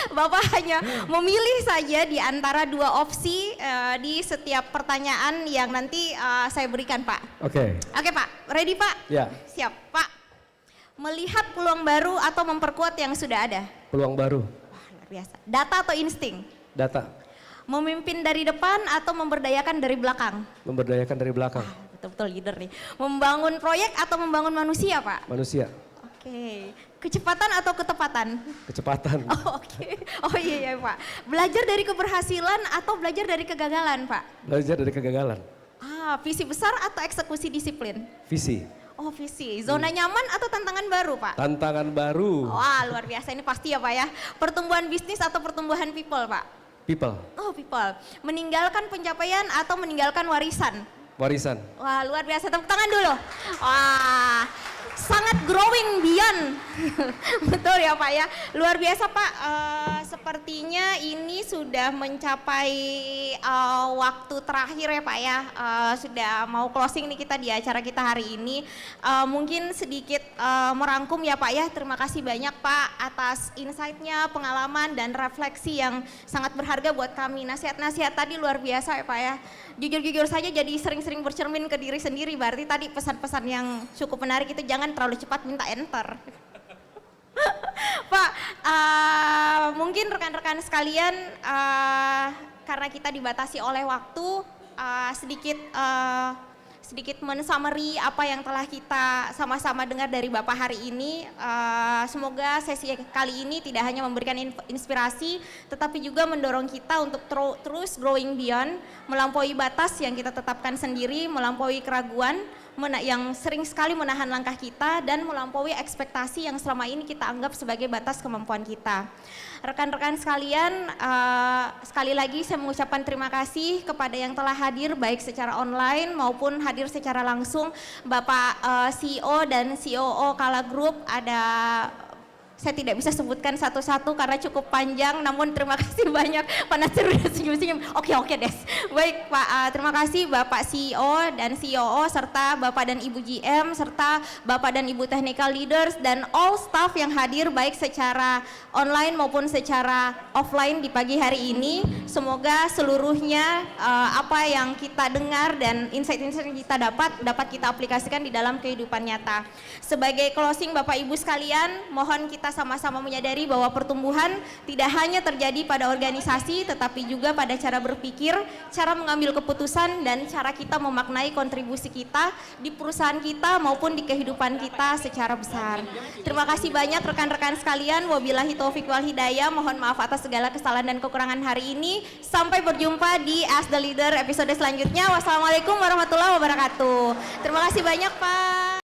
Bapak hanya memilih saja di antara dua opsi di setiap pertanyaan yang nanti saya berikan Pak. Oke. Oke Pak, ready Pak? Ya. Siap Pak. Melihat peluang baru atau memperkuat yang sudah ada? Peluang baru. Wah, luar biasa. Data atau insting? Data. Memimpin dari depan atau memberdayakan dari belakang? Memberdayakan dari belakang. Betul-betul leader nih. Membangun proyek atau membangun manusia Pak? Manusia. Oke. Kecepatan atau ketepatan? Kecepatan. Oh, oke. Oh iya Pak. Belajar dari keberhasilan atau belajar dari kegagalan Pak? Belajar dari kegagalan. Visi besar atau eksekusi disiplin? Visi. Oh visi. Zona nyaman atau tantangan baru Pak? Tantangan baru. Wah luar biasa, ini pasti ya Pak ya. Pertumbuhan bisnis atau pertumbuhan people Pak? People. Oh people. Meninggalkan pencapaian atau meninggalkan warisan? Warisan. Wah luar biasa, tepuk tangan dulu. Wah sangat growing beyond. Betul ya Pak ya, luar biasa Pak. Sepertinya ini sudah mencapai waktu terakhir ya Pak ya. Sudah mau closing nih kita di acara kita hari ini. Mungkin sedikit merangkum ya Pak ya. Terima kasih banyak Pak atas insight-nya, pengalaman dan refleksi yang sangat berharga buat kami. Nasihat-nasihat tadi luar biasa ya Pak ya. Jujur-jujur saja jadi sering-sering bercermin ke diri sendiri. Berarti tadi pesan-pesan yang cukup menarik itu, jangan terlalu cepat minta enter. Pak, mungkin rekan-rekan sekalian, karena kita dibatasi oleh waktu, sedikit men-summary apa yang telah kita sama-sama dengar dari Bapak hari ini. Semoga sesi kali ini tidak hanya memberikan inspirasi, tetapi juga mendorong kita untuk terus growing beyond, melampaui batas yang kita tetapkan sendiri, melampaui keraguan yang sering sekali menahan langkah kita, dan melampaui ekspektasi yang selama ini kita anggap sebagai batas kemampuan kita. Rekan-rekan sekalian, sekali lagi saya mengucapkan terima kasih kepada yang telah hadir baik secara online maupun hadir secara langsung. Bapak CEO dan COO Kala Group, saya tidak bisa sebutkan satu-satu karena cukup panjang, namun terima kasih banyak. Pak Nasir udah senyum-senyum. Oke Des. Baik Pak, terima kasih Bapak CEO dan COO serta Bapak dan Ibu GM serta Bapak dan Ibu Technical Leaders dan all staff yang hadir baik secara online maupun secara offline di pagi hari ini. Semoga seluruhnya apa yang kita dengar dan insight-insight yang kita dapat kita aplikasikan di dalam kehidupan nyata. Sebagai closing Bapak Ibu sekalian, mohon kita kita sama-sama menyadari bahwa pertumbuhan tidak hanya terjadi pada organisasi, tetapi juga pada cara berpikir, cara mengambil keputusan, dan cara kita memaknai kontribusi kita di perusahaan kita maupun di kehidupan kita secara besar. Terima kasih banyak rekan-rekan sekalian. Wabillahi taufiq wal hidayah. Mohon maaf atas segala kesalahan dan kekurangan hari ini. Sampai berjumpa di Ask the Leader episode selanjutnya. Wassalamualaikum warahmatullahi wabarakatuh. Terima kasih banyak Pak.